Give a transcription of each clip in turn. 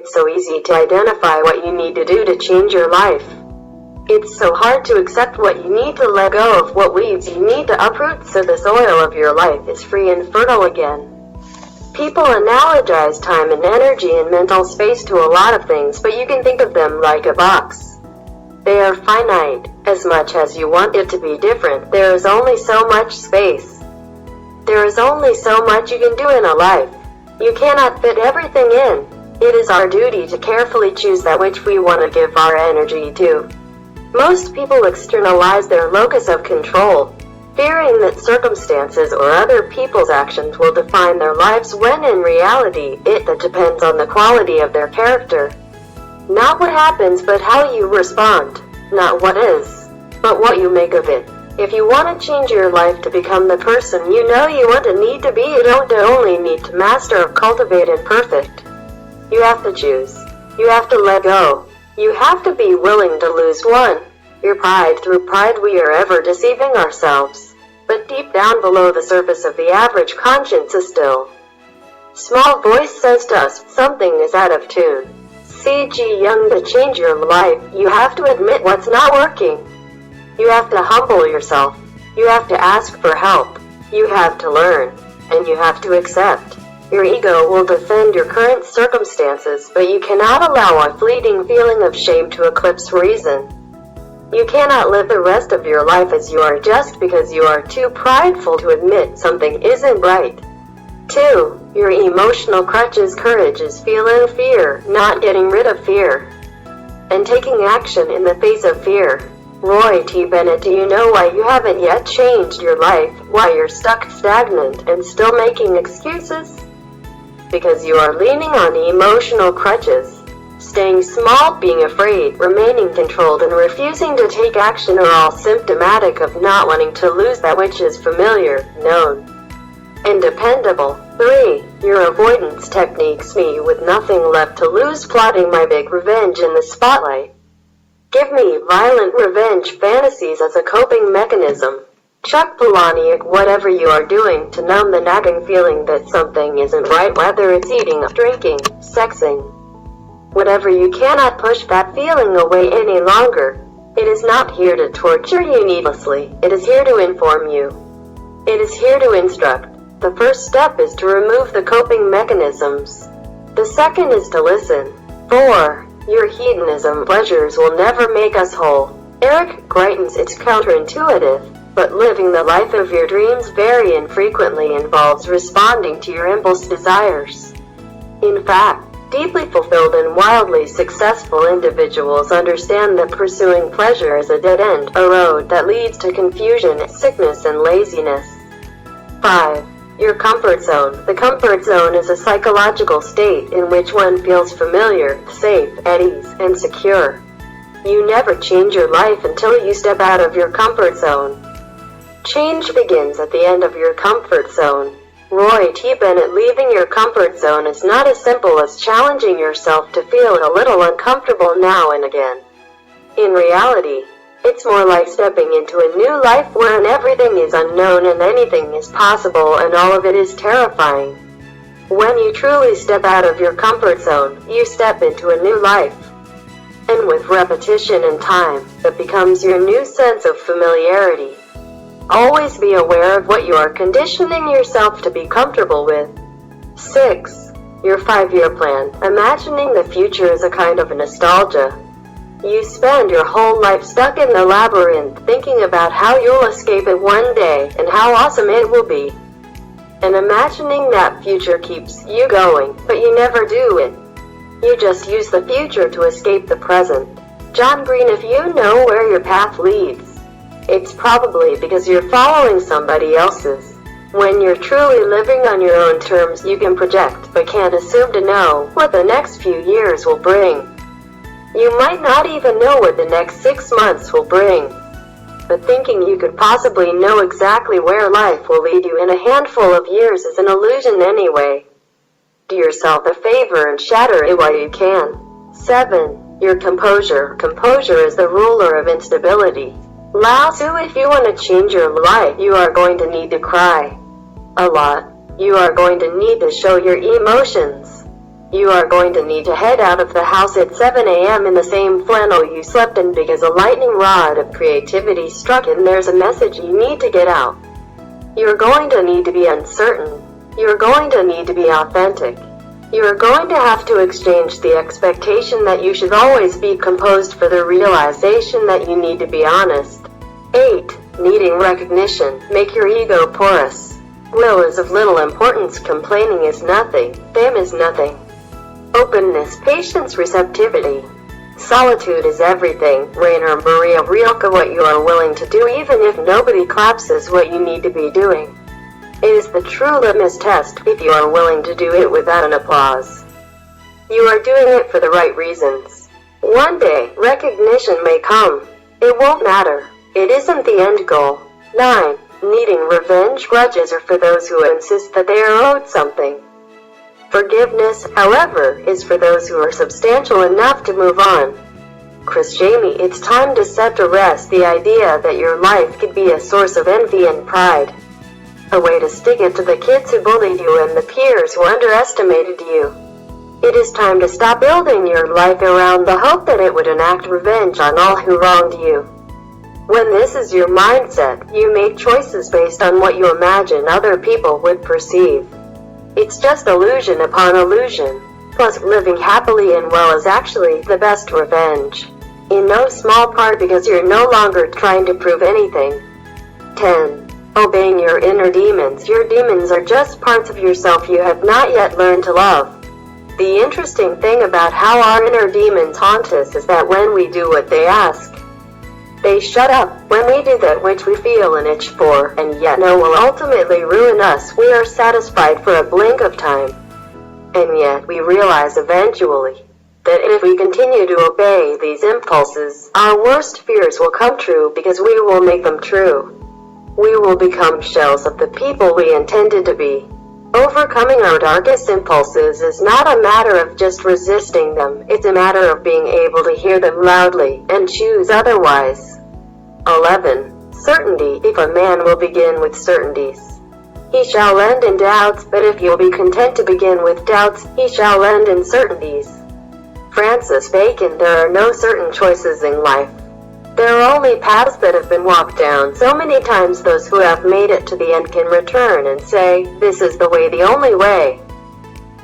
it's so easy to identify what you need to do to change your life. It's so hard to accept what you need to let go of, what weeds you need to uproot so the soil of your life is free and fertile again. People analogize time and energy and mental space to a lot of things, but you can think of them like a box. They are finite. As much as you want it to be different, there is only so much space. There is only so much you can do in a life. You cannot fit everything in. It is our duty to carefully choose that which we want to give our energy to. Most people externalize their locus of control, fearing that circumstances or other people's actions will define their lives, when in reality, it depends on the quality of their character. Not what happens, but how you respond. Not what is, but what you make of it. If you want to change your life to become the person you know you want to need to be, you don't only need to master or cultivate it perfect. You have to choose. You have to let go. You have to be willing to lose your pride. Through pride we are ever deceiving ourselves. But deep down below the surface of the average conscience is still. Small voice says to us, something is out of tune. C.G. Jung, to change your life, you have to admit what's not working. You have to humble yourself. You have to ask for help. You have to learn. And you have to accept. Your ego will defend your current circumstances, but you cannot allow a fleeting feeling of shame to eclipse reason. You cannot live the rest of your life as you are just because you are too prideful to admit something isn't right. 2. Your emotional crutches. Courage is feeling fear, not getting rid of fear, and taking action in the face of fear. Roy T. Bennett, do you know why you haven't yet changed your life? Why you're stuck stagnant and still making excuses? Because you are leaning on emotional crutches. Staying small, being afraid, remaining controlled, and refusing to take action are all symptomatic of not wanting to lose that which is familiar, known, and dependable. 3. Your avoidance techniques. Me with nothing left to lose, plotting my big revenge in the spotlight. Give me violent revenge fantasies as a coping mechanism. Chuck Palahniuk, whatever you are doing to numb the nagging feeling that something isn't right, whether it's eating, drinking, sexing, whatever, you cannot push that feeling away any longer. It is not here to torture you needlessly. It is here to inform you. It is here to instruct. The first step is to remove the coping mechanisms. The second is to listen. 4. Your hedonism pleasures will never make us whole. Eric Greitens, it's counterintuitive, but living the life of your dreams very infrequently involves responding to your impulse desires. In fact, deeply fulfilled and wildly successful individuals understand that pursuing pleasure is a dead end, a road that leads to confusion, sickness, and laziness. 5. Your comfort zone. The comfort zone is a psychological state in which one feels familiar, safe, at ease, and secure. You never change your life until you step out of your comfort zone. Change begins at the end of your comfort zone. Roy T. Bennett, leaving your comfort zone is not as simple as challenging yourself to feel a little uncomfortable now and again. In reality, it's more like stepping into a new life wherein everything is unknown and anything is possible and all of it is terrifying. When you truly step out of your comfort zone, you step into a new life. And with repetition and time, that becomes your new sense of familiarity. Always be aware of what you are conditioning yourself to be comfortable with. 6. Your 5-year plan. Imagining the future is a kind of nostalgia. You spend your whole life stuck in the labyrinth, thinking about how you'll escape it one day and how awesome it will be. And imagining that future keeps you going, but you never do it. You just use the future to escape the present. John Green, if you know where your path leads, it's probably because you're following somebody else's. When you're truly living on your own terms, you can project, but can't assume to know what the next few years will bring. You might not even know what the next 6 months will bring. But thinking you could possibly know exactly where life will lead you in a handful of years is an illusion anyway. Do yourself a favor and shatter it while you can. 7. Your composure. Composure is the ruler of instability. Lao Tzu, if you want to change your life, you are going to need to cry. A lot. You are going to need to show your emotions. You are going to need to head out of the house at 7 a.m. in the same flannel you slept in because a lightning rod of creativity struck and there's a message you need to get out. You're going to need to be uncertain. You're going to need to be authentic. You're going to have to exchange the expectation that you should always be composed for the realization that you need to be honest. 8. Needing recognition. Make your ego porous. Will is of little importance. Complaining is nothing. Fame is nothing. Openness, patience, receptivity. Solitude is everything. Rainer Maria Rilke. What you are willing to do even if nobody claps is what you need to be doing. It is the true litmus test if you are willing to do it without an applause. You are doing it for the right reasons. One day, recognition may come. It won't matter. It isn't the end goal. 9. Needing revenge. Grudges are for those who insist that they are owed something. Forgiveness, however, is for those who are substantial enough to move on. Chris Jamie. It's time to set to rest the idea that your life could be a source of envy and pride. A way to stick it to the kids who bullied you and the peers who underestimated you. It is time to stop building your life around the hope that it would enact revenge on all who wronged you. When this is your mindset, you make choices based on what you imagine other people would perceive. It's just illusion upon illusion. Plus, living happily and well is actually the best revenge. In no small part because you're no longer trying to prove anything. 10. Obeying your inner demons. Your demons are just parts of yourself you have not yet learned to love. The interesting thing about how our inner demons haunt us is that when we do what they ask, they shut up. When we do that which we feel an itch for, and yet know will ultimately ruin us, we are satisfied for a blink of time. And yet we realize eventually that if we continue to obey these impulses, our worst fears will come true because we will make them true. We will become shells of the people we intended to be. Overcoming our darkest impulses is not a matter of just resisting them, it's a matter of being able to hear them loudly and choose otherwise. 11. Certainty. If a man will begin with certainties, he shall end in doubts, but if you'll be content to begin with doubts, he shall end in certainties. Francis Bacon. There are no certain choices in life. There are only paths that have been walked down so many times those who have made it to the end can return and say, this is the way, the only way.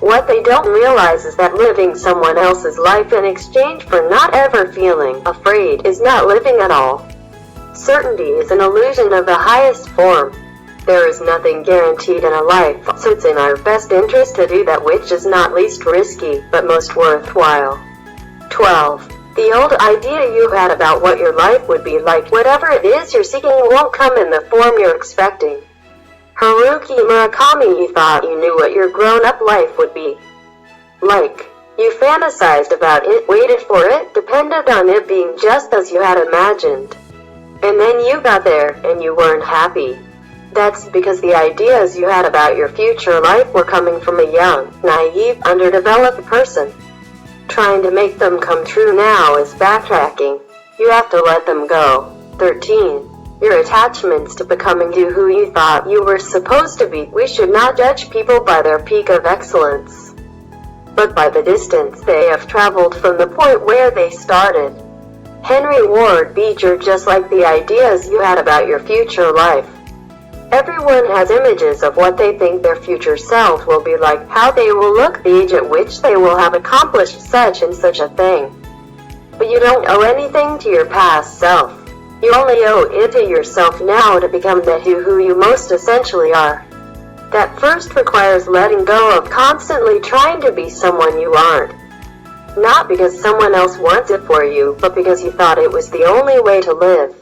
What they don't realize is that living someone else's life in exchange for not ever feeling afraid is not living at all. Certainty is an illusion of the highest form. There is nothing guaranteed in a life, so it's in our best interest to do that which is not least risky, but most worthwhile. 12. The old idea you had about what your life would be like, whatever it is you're seeking, won't come in the form you're expecting. Haruki Murakami. You thought you knew what your grown-up life would be like. You fantasized about it, waited for it, depended on it being just as you had imagined. And then you got there, and you weren't happy. That's because the ideas you had about your future life were coming from a young, naive, underdeveloped person. Trying to make them come true now is backtracking. You have to let them go. 13. Your attachments to becoming who you thought you were supposed to be. We should not judge people by their peak of excellence, but by the distance they have traveled from the point where they started. Henry Ward Beecher. Just like the ideas you had about your future life, everyone has images of what they think their future self will be like, how they will look, the age at which they will have accomplished such and such a thing. But you don't owe anything to your past self. You only owe it to yourself now to become the who you most essentially are. That first requires letting go of constantly trying to be someone you aren't. Not because someone else wants it for you, but because you thought it was the only way to live.